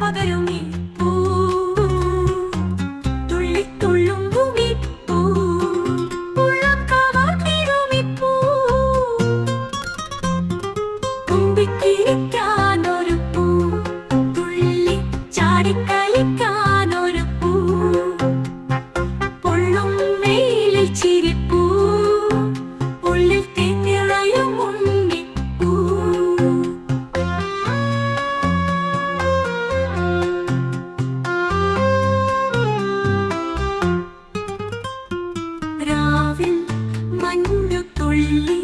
പകരുമീ പൂ തുള്ളിത്തുള്ളും ഭൂമി പൂ ഉള്ളം കവർന്നിടുമീ പൂ തുമ്പിക്കിരിക്കാനൊരു പൂ തുള്ളി ചാടിക്കളിക്കാനൊരു പൂ പൊള്ളും വെയിലിൽ ചിരിപ്പൂ ഉള്ളിൽ തിന്നിറയും ഉണ്ണിപ്പൂ രാവിൽ മഞ്ഞുതുള്ളി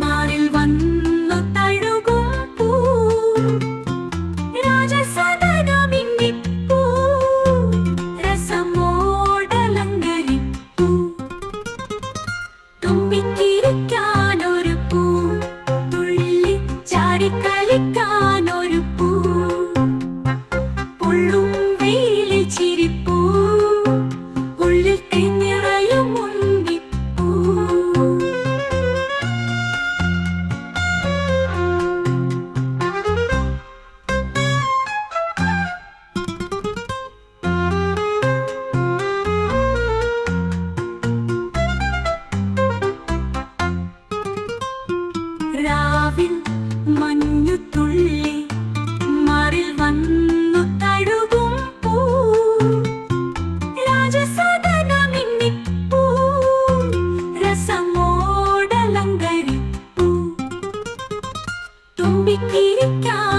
മാറിൽ വന്നു തഴുകും പൂ രാജസദനമിന്നിപ്പൂ രസമോടലങ്കരിപ്പൂ തുമ്പിക്കിരിക്കാനൊരു പൂ തുള്ളി ചാടിക്കളിക്കാനൊരു പൂ പൊള്ളും വെയിലിൽ ചിരിപ്പൂ ഉള്ളിൽ തിന്നിറയും ഉണ്ണിപ്പൂ രാവിൽ മഞ്ഞുതുള്ളി മാറിൽ വന്നു തഴുകും പൂ രാജസദനമിന്നിപ്പൂ രസമോടലങ്കരിപ്പൂ തുമ്പിക്കിരിക്കാൻ